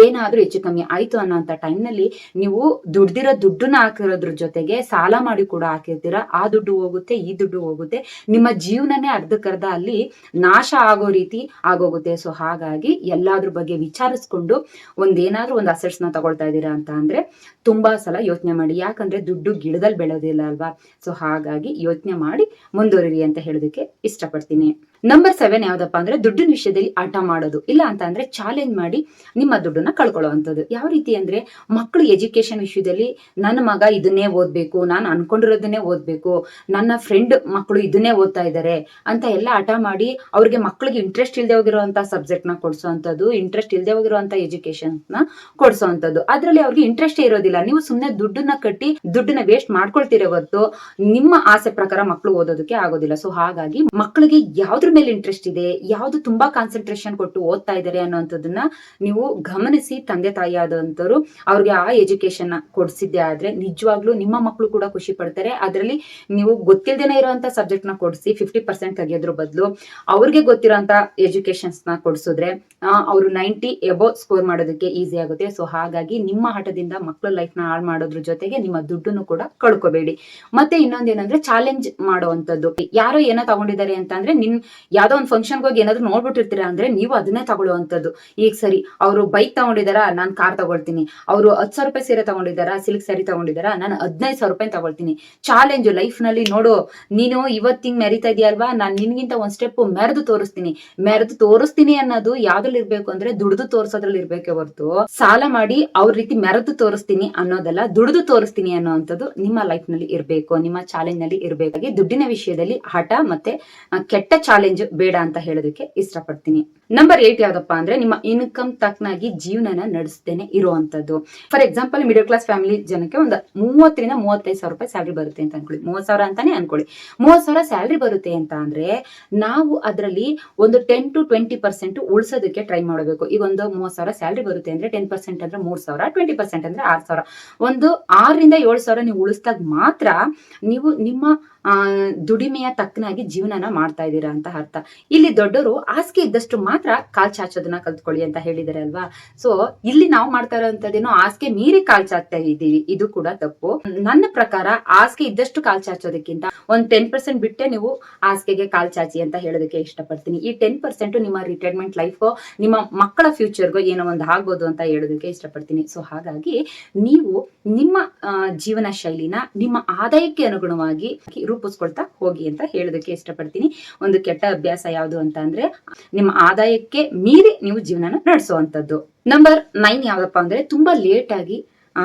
ಏನಾದ್ರೂ ಹೆಚ್ಚು ಕಮ್ಮಿ ಆಯ್ತು ಅನ್ನೋಂಥ ಟೈಮ್ನಲ್ಲಿ ನೀವು ದುಡ್ದಿರೋ ದುಡ್ಡನ್ನ ಹಾಕಿರೋದ್ರ ಜೊತೆಗೆ ಸಾಲ ಮಾಡಿ ಕೂಡ ಹಾಕಿರ್ತೀರಾ. ಆ ದುಡ್ಡು ಹೋಗುತ್ತೆ, ಈ ದುಡ್ಡು ಹೋಗುತ್ತೆ, ನಿಮ್ಮ ಜೀವನನೇ ಅರ್ಧಕ್ಕರ್ಧ ಅಲ್ಲಿ ನಾಶ ಆಗೋ ರೀತಿ ಆಗೋಗುತ್ತೆ. ಸೊ ಹಾಗಾಗಿ ಎಲ್ಲಾದ್ರ ಬಗ್ಗೆ ವಿಚಾರಿಸ್ಕೊಂಡು ಒಂದೇನಾದ್ರೂ ಒಂದು ಅಸೆಟ್ಸ್ ನ ತಗೊಳ್ತಾ ಇದ್ದೀರಾ ಅಂತ ಅಂದ್ರೆ ತುಂಬಾ ಸಲ ಯೋಚನೆ ಮಾಡಿ. ಯಾಕಂದ್ರೆ ದುಡ್ಡು ಗಿಡದಲ್ಲಿ ಬೆಳೆಯೋದಿಲ್ಲ ಅಲ್ವಾ. ಸೊ ಹಾಗಾಗಿ ಯೋಚನೆ ಮಾಡಿ ಮುಂದುವರಿರಿ ಅಂತ ಹೇಳೋದಕ್ಕೆ ಇಷ್ಟಪಡ್ತೀನಿ. ನಂಬರ್ 7 ಯಾವ್ದಪ್ಪ ಅಂದ್ರೆ ದುಡ್ಡಿನ ವಿಷಯದಲ್ಲಿ ಆಟ ಮಾಡೋದು. ಇಲ್ಲ ಅಂತ ಅಂದ್ರೆ ಚಾಲೆಂಜ್ ಮಾಡಿ ನಿಮ್ಮ ದುಡ್ಡನ್ನ ಕಳ್ಕೊಳ್ಳುವಂಥದ್ದು. ಯಾವ ರೀತಿ ಅಂದ್ರೆ ಮಕ್ಕಳು ಎಜುಕೇಶನ್ ವಿಷಯದಲ್ಲಿ ನನ್ನ ಮಗ ಇದನ್ನೇ ಓದ್ಬೇಕು, ನಾನು ಅನ್ಕೊಂಡಿರೋದನ್ನೇ ಓದ್ಬೇಕು, ನನ್ನ ಫ್ರೆಂಡ್ ಮಕ್ಕಳು ಇದನ್ನೇ ಓದ್ತಾ ಇದ್ದಾರೆ ಅಂತ ಎಲ್ಲ ಆಟ ಮಾಡಿ ಅವ್ರಿಗೆ ಮಕ್ಕಳಿಗೆ ಇಂಟ್ರೆಸ್ಟ್ ಇಲ್ಲದೆ ಹೋಗಿರುವಂತ ಸಬ್ಜೆಕ್ಟ್ ನ ಕೊಡಿಸುವಂಥದ್ದು, ಇಂಟ್ರೆಸ್ಟ್ ಇಲ್ಲದೆ ಹೋಗಿರುವಂತ ಎಜುಕೇಶನ್ ನ ಕೊಡಿಸುವಂಥದ್ದು. ಅದ್ರಲ್ಲಿ ಅವ್ರಿಗೆ ಇಂಟ್ರೆಸ್ಟ್ ಇರೋದಿಲ್ಲ. ನೀವು ಸುಮ್ಮನೆ ದುಡ್ಡನ್ನ ಕಟ್ಟಿ ದುಡ್ಡನ್ನ ವೇಸ್ಟ್ ಮಾಡ್ಕೊಳ್ತೀರ ಹೊರತು ನಿಮ್ಮ ಆಸೆ ಪ್ರಕಾರ ಮಕ್ಕಳು ಓದೋದಕ್ಕೆ ಆಗೋದಿಲ್ಲ. ಸೊ ಹಾಗಾಗಿ ಮಕ್ಕಳಿಗೆ ಯಾವ್ದ್ರ ಮೇಲೆ ಇಂಟ್ರೆಸ್ಟ್ ಇದೆ, ಯಾವ್ದು ತುಂಬಾ ಕಾನ್ಸಂಟ್ರೇಷನ್ ಕೊಟ್ಟು ಓದ್ತಾ ಇದ್ದಾರೆ ಅನ್ನೋಂಥದ್ದನ್ನ ನೀವು ಗಮನಿಸಿ ತಂದೆ ತಾಯಿ ಆದಂತವ್ರು ಅವ್ರಿಗೆ ಆ ಎಜುಕೇಶನ್ ಕೊಡಿಸಿದ್ದೆ ಆದ್ರೆ ನಿಜವಾಗ್ಲೂ ನಿಮ್ಮ ಮಕ್ಕಳು ಕೂಡ ಖುಷಿ ಪಡ್ತಾರೆ. ಅದರಲ್ಲಿ ನೀವು ಗೊತ್ತಿಲ್ದೇನೆ ಇರುವಂತ ಸಬ್ಜೆಕ್ಟ್ ನ ಕೊಡಿಸಿ 50% ತೆಗೆಯೋದ್ರ ಬದಲು ಅವ್ರಿಗೆ ಗೊತ್ತಿರೋಂತ ಎಜುಕೇಶನ್ಸ್ ನ ಕೊಡಿಸಿದ್ರೆ ಅವರು 90 ಎಬೋ ಸ್ಕೋರ್ ಮಾಡೋದಕ್ಕೆ ಈಸಿ ಆಗುತ್ತೆ. ಸೊ ಹಾಗಾಗಿ ನಿಮ್ಮ ಹಠದಿಂದ ಮಕ್ಕಳ ಲೈಫ್ ನ ಹಾಳು ಮಾಡೋದ್ರ ಜೊತೆಗೆ ನಿಮ್ಮ ದುಡ್ಡನ್ನು ಕೂಡ ಕಳ್ಕೋಬೇಡಿ. ಮತ್ತೆ ಇನ್ನೊಂದೇನಂದ್ರೆ ಚಾಲೆಂಜ್ ಮಾಡುವಂತದ್ದು. ಯಾರೋ ಏನೋ ತಗೊಂಡಿದ್ದಾರೆ ಅಂತ ಅಂದ್ರೆ ಯಾವ್ದೋ ಒಂದು ಫಂಕ್ಷನ್ಗೆ ಹೋಗಿ ಏನಾದ್ರು ನೋಡ್ಬಿಟ್ಟಿರ್ತೀರಾ ಅಂದ್ರೆ ನೀವು ಅದನ್ನೇ ತಗೊಳ್ಳುವಂಥದ್ದು. ಈಗ ಸರಿ ಅವರು ಬೈಕ್ ತಗೊಂಡಿದಾರಾ, ನಾನು ಕಾರ್ ತಗೊಳ್ತೀನಿ. ಅವರು 10,000 ರೂಪಾಯಿ ಸೀರೆ ತಗೊಂಡಿದ್ದಾರಾ, ಸಿಲ್ಕ್ ಸ್ಯಾರಿ ತಗೊಂಡಿದ್ದಾರಾ, ನಾನು 15,000 ರೂಪಾಯಿ ತಗೊಳ್ತೀನಿ. ಚಾಲೆಂಜ್ ಲೈಫ್ ನಲ್ಲಿ. ನೋಡು, ನೀನು ಇವತ್ತಿಂಗ್ ಮೆರಿತಾ ಇದೆಯಲ್ವಾ, ನಾನು ನಿನ್ಗಿಂತ ಒಂದ್ ಸ್ಟೆಪ್ ಮೆರೆದು ತೋರಿಸ್ತೀನಿ ಅನ್ನೋದು ಯಾವ್ದ್ರಲ್ಲಿ ಇರ್ಬೇಕು ಅಂದ್ರೆ ದುಡ್ದು ತೋರ್ಸೋದ್ರಲ್ಲಿ ಇರ್ಬೇಕೆ ಹೊರತು ಸಾಲ ಮಾಡಿ ಅವ್ರ ರೀತಿ ಮೆರೆದು ತೋರಿಸ್ತೀನಿ ಅನ್ನೋದಲ್ಲ, ದುಡ್ದು ತೋರಿಸ್ತೀನಿ ಅನ್ನೋಂಥದ್ದು ನಿಮ್ಮ ಲೈಫ್ ನಲ್ಲಿ ಇರ್ಬೇಕು, ನಿಮ್ಮ ಚಾಲೆಂಜ್ ನಲ್ಲಿ ಇರ್ಬೇಕಾಗಿ. ದುಡ್ಡಿನ ವಿಷಯದಲ್ಲಿ ಹಠ ಮತ್ತೆ ಕೆಟ್ಟ ಚಾಲೆಂಜ್ ಬೇಡ ಅಂತ ಹೇಳೋದಕ್ಕೆ ಇಷ್ಟಪಡ್ತೀನಿ. ನಂಬರ್ 8 ಯಾವ್ದಪ್ಪ ಅಂದ್ರೆ ನಿಮ್ಮ ಇನ್ಕಮ್ ತಕ್ಕನಾಗಿ ಜೀವನನ ನಡೆಸದೇನೆ ಇರುವಂತದ್ದು. For example middle class family ಜನಕ್ಕೆ ಒಂದು 30 ರಿಂದ 35,000 ರೂಪಾಯಿ ಸ್ಯಾಲ್ರಿ ಬರುತ್ತೆ ಅಂತ ಅನ್ಕೊಳ್ಳಿ. 30,000 ಅಂತಾನೆ ಅನ್ಕೊಳ್ಳಿ. 30,000 ಸ್ಯಾಲ್ರಿ ಬರುತ್ತೆ ಅಂತ ಅಂದ್ರೆ ನಾವು ಅದರಲ್ಲಿ ಒಂದು 10 to 20% ಉಳಿಸೋದಕ್ಕೆ ಟ್ರೈ ಮಾಡಬೇಕು. ಈಗ ಒಂದು 30,000 ಸ್ಯಾಲ್ರಿ ಬರುತ್ತೆ ಅಂದ್ರೆ 10% ಅಂದ್ರೆ 3,000, 20% ಅಂದ್ರೆ 6,000. ಒಂದು 6 ರಿಂದ 7,000 ನೀವು ಉಳಿಸಿದಾಗ ಮಾತ್ರ ನೀವು ನಿಮ್ಮ ದುಡಿಮೆಯ ತಕ್ಕನಾಗಿ ಜೀವನನ ಮಾಡ್ತಾ ಇದ್ದೀರಾ ಅಂತ ಅರ್ಥ. ಇಲ್ಲಿ ದೊಡ್ಡವರು ಹಾಸಿಗೆ ಇದ್ದಷ್ಟು ಮಾತ್ರ ಕಾಲ್ ಚಾಚೋದನ್ನ ಕಲ್ತ್ಕೊಳ್ಳಿ ಅಂತ ಹೇಳಿದಾರೆ ಅಲ್ವಾ. ಸೊ ಇಲ್ಲಿ ನಾವು ಮಾಡ್ತಾ ಇರೋಂಥದ್ದೇನೋ ಹಾಸಿಗೆ ಮೀರಿ ಕಾಲ್ ಚಾಚ್ತಾ ಇದ್ದೀವಿ, ಇದು ಕೂಡ ತಪ್ಪು. ನನ್ನ ಪ್ರಕಾರ ಹಾಸಿಗೆ ಇದ್ದಷ್ಟು ಕಾಲ್ ಚಾಚೋದಕ್ಕಿಂತ ಒಂದು 10% ಬಿಟ್ಟೆ ನೀವು ಹಾಸಿಗೆಗೆ ಕಾಲ್ ಚಾಚಿ ಅಂತ ಹೇಳೋದಕ್ಕೆ ಇಷ್ಟಪಡ್ತೀನಿ. ಈ 10% ನಿಮ್ಮ ರಿಟೈರ್ಮೆಂಟ್ ಲೈಫ್, ನಿಮ್ಮ ಮಕ್ಕಳ ಫ್ಯೂಚರ್ಗೋ ಏನೋ ಒಂದು ಆಗ್ಬೋದು ಅಂತ ಹೇಳೋದಕ್ಕೆ ಇಷ್ಟಪಡ್ತೀನಿ. ಸೊ ಹಾಗಾಗಿ ನೀವು ನಿಮ್ಮ ಜೀವನ ಶೈಲಿನ ನಿಮ್ಮ ಆದಾಯಕ್ಕೆ ಅನುಗುಣವಾಗಿ ರೂಪಿಸ್ಕೊಳ್ತಾ ಹೋಗಿ ಅಂತ ಹೇಳೋದಕ್ಕೆ ಇಷ್ಟಪಡ್ತೀನಿ. ಒಂದು ಕೆಟ್ಟ ಅಭ್ಯಾಸ ಯಾವುದು ಅಂತ ಅಂದ್ರೆ ನಿಮ್ಮ ಆದಾಯಕ್ಕೆ ಮೀರಿ ನೀವು ಜೀವನನ ನಡೆಸುವಂತದ್ದು. ನಂಬರ್ 9 ಯಾವ್ದಪ್ಪ ಅಂದ್ರೆ ತುಂಬಾ ಲೇಟ್ ಆಗಿ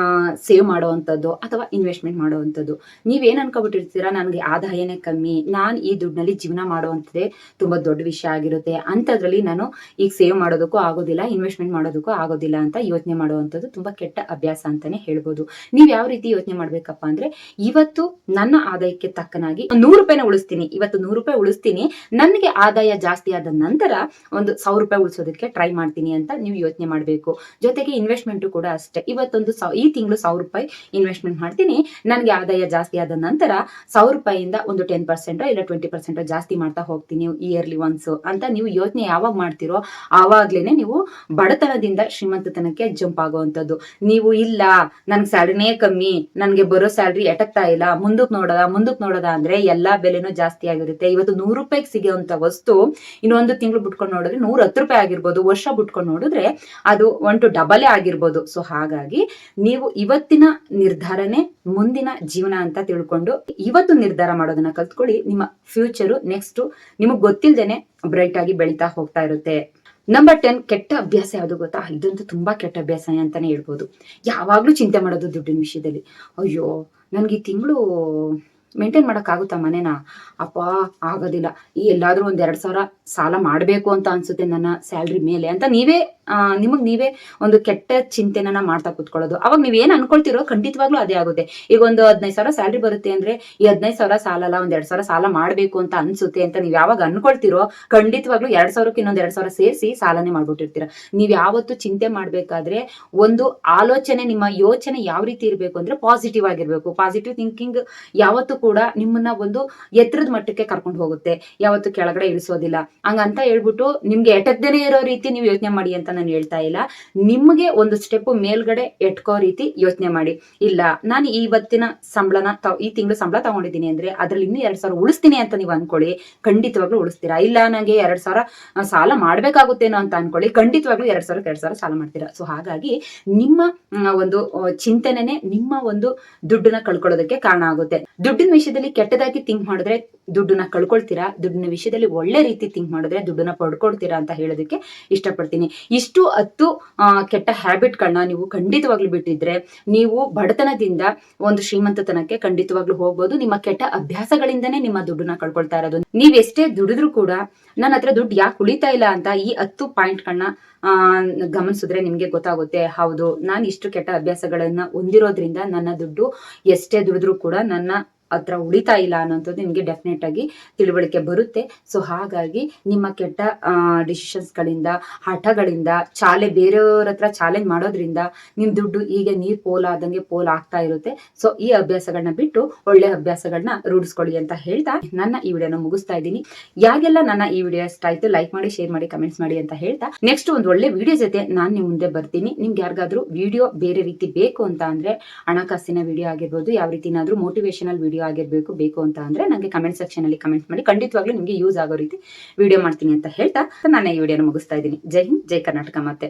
ಸೇವ್ ಮಾಡುವಂಥದ್ದು ಅಥವಾ ಇನ್ವೆಸ್ಟ್ಮೆಂಟ್ ಮಾಡುವಂಥದ್ದು. ನೀವೇನ್ ಅನ್ಕೊಬಿಟ್ಟಿರ್ತೀರಾ, ನನಗೆ ಆದಾಯನೇ ಕಮ್ಮಿ, ನಾನು ಈ ದುಡ್ಡಿನಲ್ಲಿ ಜೀವನ ಮಾಡುವಂಥದ್ದೇ ತುಂಬಾ ದೊಡ್ಡ ವಿಷಯ ಆಗಿರುತ್ತೆ, ಅಂಥದ್ರಲ್ಲಿ ನಾನು ಈಗ ಸೇವ್ ಮಾಡೋದಕ್ಕೂ ಆಗೋದಿಲ್ಲ, ಇನ್ವೆಸ್ಟ್ಮೆಂಟ್ ಮಾಡೋದಕ್ಕೂ ಆಗೋದಿಲ್ಲ ಅಂತ ಯೋಚನೆ ಮಾಡುವಂಥದ್ದು ತುಂಬಾ ಕೆಟ್ಟ ಅಭ್ಯಾಸ ಅಂತಾನೆ ಹೇಳ್ಬೋದು. ನೀವ್ ಯಾವ ರೀತಿ ಯೋಚನೆ ಮಾಡ್ಬೇಕಪ್ಪ ಅಂದ್ರೆ, ಇವತ್ತು ನನ್ನ ಆದಾಯಕ್ಕೆ ತಕ್ಕನಾಗಿ 100 ರೂಪಾಯಿನ ಉಳಿಸ್ತೀನಿ, ಇವತ್ತು 100 ರೂಪಾಯಿ ಉಳಿಸ್ತೀನಿ, ನನಗೆ ಆದಾಯ ಜಾಸ್ತಿ ಆದ ನಂತರ ಒಂದು 1,000 ರೂಪಾಯಿ ಉಳಿಸೋದಕ್ಕೆ ಟ್ರೈ ಮಾಡ್ತೀನಿ ಅಂತ ನೀವು ಯೋಚನೆ ಮಾಡ್ಬೇಕು. ಜೊತೆಗೆ ಇನ್ವೆಸ್ಟ್ಮೆಂಟ್ ಕೂಡ ಅಷ್ಟೇ. ಇವತ್ತೊಂದು ಈ ತಿಂಗಳು 1,000 ರೂಪಾಯಿ ಇನ್ವೆಸ್ಟ್ಮೆಂಟ್ ಮಾಡ್ತೀನಿ, ನನಗೆ ಆದಾಯ ಜಾಸ್ತಿ ಆದ ನಂತರ 1,000 ರೂಪಾಯಿಯಿಂದ ಒಂದು 10% ಇಲ್ಲ 20% ಜಾಸ್ತಿ ಮಾಡ್ತಾ ಹೋಗ್ತೀನಿ ಇಯರ್ಲಿ ಒನ್ಸ್ ಅಂತ ನೀವು ಯೋಚನೆ ಯಾವಾಗ ಮಾಡ್ತಿರೋ ಆವಾಗ್ಲೇನೆ ನೀವು ಬಡತನದಿಂದ ಶ್ರೀಮಂತತನಕ್ಕೆ ಜಂಪ್ ಆಗುವಂಥದ್ದು. ನೀವು ಇಲ್ಲ ನನ್ಗೆ ಸ್ಯಾಲ್ರಿನೇ ಕಮ್ಮಿ, ನನ್ಗೆ ಬರೋ ಸ್ಯಾಲ್ರಿ ಎಟಕ್ತಾ ಇಲ್ಲ, ಮುಂದಕ್ಕೆ ನೋಡೋದ ಅಂದ್ರೆ ಎಲ್ಲಾ ಬೆಲೆನೂ ಜಾಸ್ತಿ ಆಗಿರುತ್ತೆ. ಇವತ್ತು 100 ರೂಪಾಯಿಗೆ ಸಿಗೋಂತ ವಸ್ತು ಇನ್ನೊಂದು ತಿಂಗಳು ಬಿಟ್ಕೊಂಡು ನೋಡಿದ್ರೆ 110 ರೂಪಾಯಿ ಆಗಿರ್ಬೋದು, ವರ್ಷ ಬಿಟ್ಕೊಂಡು ನೋಡಿದ್ರೆ ಅದು 1 to ಡಬಲ್ ಆಗಿರ್ಬೋದು. ಸೊ ಹಾಗಾಗಿ ನೀವು ಇವತ್ತಿನ ನಿರ್ಧಾರನೇ ಮುಂದಿನ ಜೀವನ ಅಂತ ತಿಳ್ಕೊಂಡು ಇವತ್ತು ನಿರ್ಧಾರ ಮಾಡೋದನ್ನ ಕಲ್ತ್ಕೊಳ್ಳಿ. ನಿಮ್ಮ ಫ್ಯೂಚರು ನೆಕ್ಸ್ಟ್ ನಿಮಗ್ ಗೊತ್ತಿಲ್ದೇನೆ ಬ್ರೈಟ್ ಆಗಿ ಬೆಳೀತಾ ಹೋಗ್ತಾ ಇರುತ್ತೆ. ನಂಬರ್ 10 ಕೆಟ್ಟ ಅಭ್ಯಾಸ ಯಾವುದು ಗೊತ್ತಾ? ಇದಂತೂ ತುಂಬಾ ಕೆಟ್ಟ ಅಭ್ಯಾಸನೇ ಅಂತಾನೆ ಹೇಳ್ಬೋದು. ಯಾವಾಗ್ಲೂ ಚಿಂತೆ ಮಾಡೋದು ದುಡ್ಡಿನ ವಿಷಯದಲ್ಲಿ. ಅಯ್ಯೋ, ನನ್ಗೆ ಈ ತಿಂಗಳು ಮೇಂಟೈನ್ ಮಾಡೋಕ್ಕಾಗುತ್ತಾ ಮನೇನ? ಅಪ್ಪ ಆಗೋದಿಲ್ಲ. ಎಲ್ಲಾದ್ರೂ ಒಂದ್ 2,000 ಸಾಲ ಮಾಡ್ಬೇಕು ಅಂತ ಅನ್ಸುತ್ತೆ ನನ್ನ ಸ್ಯಾಲ್ರಿ ಮೇಲೆ ಅಂತ ನಿಮಗ್ ನೀವೇ ಒಂದು ಕೆಟ್ಟ ಚಿಂತೆನ ಮಾಡ್ತಾ ಕೂತ್ಕೊಳ್ಳೋದು. ಅವಾಗ ನೀವ್ ಏನ್ ಅನ್ಕೊಳ್ತಿರೋ ಖಂಡಿತವಾಗ್ಲೂ ಅದೇ ಆಗುತ್ತೆ. ಈಗ ಒಂದು 15,000 ಸ್ಯಾಲ್ರಿ ಬರುತ್ತೆ ಅಂದ್ರೆ ಈ 15,000 ಸಾಲ ಅಲ್ಲ, ಒಂದ್ 2,000 ಸಾಲ ಮಾಡ್ಬೇಕು ಅಂತ ಅನ್ಸುತ್ತೆ ಅಂತ ನೀವ್ ಯಾವಾಗ ಅನ್ಕೊಳ್ತಿರೋ ಖಂಡಿತವಾಗ್ಲೂ 2,000ಕ್ಕೆ ಇನ್ನೊಂದ್ 2,000 ಸೇರಿಸಿ ಸಾಲನೆ ಮಾಡ್ಬಿಟ್ಟಿರ್ತೀರ. ನೀವ್ ಯಾವತ್ತು ಚಿಂತೆ ಮಾಡ್ಬೇಕಾದ್ರೆ ಒಂದು ಆಲೋಚನೆ, ನಿಮ್ಮ ಯೋಚನೆ ಯಾವ ರೀತಿ ಇರ್ಬೇಕು ಅಂದ್ರೆ ಪಾಸಿಟಿವ್ ಆಗಿರ್ಬೇಕು. ಪಾಸಿಟಿವ್ ಥಿಂಕಿಂಗ್ ಯಾವತ್ತು ಕೂಡ ನಿಮ್ಮನ್ನ ಒಂದು ಎತ್ತರದ ಮಟ್ಟಕ್ಕೆ ಕರ್ಕೊಂಡು ಹೋಗುತ್ತೆ, ಯಾವತ್ತು ಕೆಳಗಡೆ ಇಳಿಸೋದಿಲ್ಲ. ಹಂಗಂತ ಹೇಳ್ಬಿಟ್ಟು ನಿಮ್ಗೆ ಎಟಕ್ದೇನೆ ಇರೋ ರೀತಿ ನೀವು ಯೋಚನೆ ಮಾಡಿ ಅಂತ ನಾನು ಹೇಳ್ತಾ ಇಲ್ಲ. ನಿಮ್ಗೆ ಒಂದು ಸ್ಟೆಪ್ ಮೇಲ್ಗಡೆ ಎಟ್ಕೋ ರೀತಿ ಯೋಚನೆ ಮಾಡಿ. ಇಲ್ಲ ನಾನು ಇವತ್ತಿನ ಸಂಬಳನ ಈ ತಿಂಗಳು ಸಂಬಳ ತಗೊಂಡಿದ್ದೀನಿ ಅಂದ್ರೆ ಅದ್ರಲ್ಲಿ ಇನ್ನೂ 2,000 ಉಳಿಸ್ತೀನಿ ಅಂತ ನೀವು ಅನ್ಕೊಳ್ಳಿ, ಖಂಡಿತವಾಗ್ಲೂ ಉಳಿಸ್ತೀರಾ. ಇಲ್ಲ ನಂಗೆ 2,000 ಸಾಲ ಮಾಡ್ಬೇಕಾಗುತ್ತೇನೋ ಅಂತ ಅನ್ಕೊಳ್ಳಿ, ಖಂಡಿತವಾಗ್ಲೂ 2,000 ಸಾಲ ಮಾಡ್ತೀರಾ. ಸೊ ಹಾಗಾಗಿ ನಿಮ್ಮ ಒಂದು ಚಿಂತನೆನೆ ನಿಮ್ಮ ಒಂದು ದುಡ್ಡನ್ನ ಕಳ್ಕೊಳ್ಳೋದಕ್ಕೆ ಕಾರಣ ಆಗುತ್ತೆ. ದುಡ್ಡಿನ ವಿಷಯದಲ್ಲಿ ಕೆಟ್ಟದಾಗಿ ಥಿಂಕ್ ಮಾಡಿದ್ರೆ ದುಡ್ಡನ್ನ ಕಳ್ಕೊಳ್ತೀರಾ, ದುಡ್ಡಿನ ವಿಷಯದಲ್ಲಿ ಒಳ್ಳೆ ರೀತಿ ಥಿಂಕ್ ಮಾಡಿದ್ರೆ ದುಡ್ಡನ್ನ ಪಡ್ಕೊಳ್ತೀರಾ ಅಂತ ಹೇಳೋದಕ್ಕೆ ಇಷ್ಟಪಡ್ತೀನಿ. ಇಷ್ಟು 10 ಕೆಟ್ಟ ಹ್ಯಾಬಿಟ್ಗಳನ್ನ ನೀವು ಖಂಡಿತವಾಗ್ಲೂ ಬಿಟ್ಟಿದ್ರೆ ನೀವು ಬಡತನದಿಂದ ಒಂದು ಶ್ರೀಮಂತತನಕ್ಕೆ ಖಂಡಿತವಾಗ್ಲೂ ಹೋಗ್ಬೋದು. ನಿಮ್ಮ ಕೆಟ್ಟ ಅಭ್ಯಾಸಗಳಿಂದನೇ ನಿಮ್ಮ ದುಡ್ಡನ್ನ ಕಳ್ಕೊಳ್ತಾ ಇರೋದು. ನೀವ್ ಎಷ್ಟೇ ದುಡಿದ್ರು ಕೂಡ ನನ್ನ ಹತ್ರ ದುಡ್ಡು ಯಾಕೆ ಉಳಿತಾ ಇಲ್ಲ ಅಂತ ಈ 10 ಪಾಯಿಂಟ್ಗಳನ್ನ ಗಮನಿಸಿದ್ರೆ ನಿಮ್ಗೆ ಗೊತ್ತಾಗುತ್ತೆ, ಹೌದು ನಾನು ಇಷ್ಟು ಕೆಟ್ಟ ಅಭ್ಯಾಸಗಳನ್ನ ಹೊಂದಿರೋದ್ರಿಂದ ನನ್ನ ದುಡ್ಡು ಎಷ್ಟೇ ದುಡಿದ್ರು ಕೂಡ ನನ್ನ ಹತ್ರ ಉಳಿತಾ ಇಲ್ಲ ಅನ್ನೋಂಥದ್ದು ನಿಮ್ಗೆ ಡೆಫಿನೆಟ್ ಆಗಿ ತಿಳುವಳಿಕೆ ಬರುತ್ತೆ. ಸೊ ಹಾಗಾಗಿ ನಿಮ್ಮ ಕೆಟ್ಟ ಡಿಸಿಷನ್ಸ್ ಗಳಿಂದ, ಹಠಗಳಿಂದ, ಬೇರೆಯವ್ರ ಹತ್ರ ಚಾಲೆಂಜ್ ಮಾಡೋದ್ರಿಂದ ನಿಮ್ ದುಡ್ಡು ಹೀಗೆ ನೀರ್ ಪೋಲಾದಂಗೆ ಪೋಲ್ ಆಗ್ತಾ ಇರುತ್ತೆ. ಸೊ ಈ ಅಭ್ಯಾಸಗಳನ್ನ ಬಿಟ್ಟು ಒಳ್ಳೆ ಅಭ್ಯಾಸಗಳನ್ನ ರೂಢಿಸ್ಕೊಳ್ಳಿ ಅಂತ ಹೇಳ್ತಾ ನನ್ನ ಈ ವಿಡಿಯೋನ ಮುಗಿಸ್ತಾ ಇದ್ದೀನಿ. ಯಾಗೆಲ್ಲ ನನ್ನ ಈ ವಿಡಿಯೋ ಇಷ್ಟ ಆಯ್ತು ಲೈಕ್ ಮಾಡಿ, ಶೇರ್ ಮಾಡಿ, ಕಮೆಂಟ್ಸ್ ಮಾಡಿ ಅಂತ ಹೇಳ್ತಾ ನೆಕ್ಸ್ಟ್ ಒಂದು ಒಳ್ಳೆ ವಿಡಿಯೋ ಜೊತೆ ನಾನು ನಿಮ್ ಮುಂದೆ ಬರ್ತೀನಿ. ನಿಮ್ಗೆ ಯಾರಿಗಾದ್ರೂ ವಿಡಿಯೋ ಬೇರೆ ರೀತಿ ಬೇಕು ಅಂತ ಅಂದ್ರೆ, ಹಣಕಾಸಿನ ವಿಡಿಯೋ ಆಗಿರ್ಬೋದು, ಯಾವ ರೀತಿನಾದ್ರೂ ಮೋಟಿವೇಶನಲ್ ವಿಡಿಯೋ ಆಗಿರ್ಬೇಕು ಬೇಕು ಅಂತ ಅಂದ್ರೆ ನಂಗೆ ಕಮೆಂಟ್ ಸೆಕ್ಷನ್ ಅಲ್ಲಿ ಕಮೆಂಟ್ ಮಾಡಿ, ಖಂಡಿತವಾಗ್ಲೂ ನಿಮ್ಗೆ ಯೂಸ್ ಆಗೋ ರೀತಿ ವಿಡಿಯೋ ಮಾಡ್ತೀನಿ ಅಂತ ಹೇಳ್ತಾ ನಾನು ಈ ವಿಡಿಯೋನ ಮುಗಿಸ್ತಾ ಇದ್ದೀನಿ. ಜೈ ಹಿಂದ್, ಜೈ ಕರ್ನಾಟಕ. ಮತ್ತೆ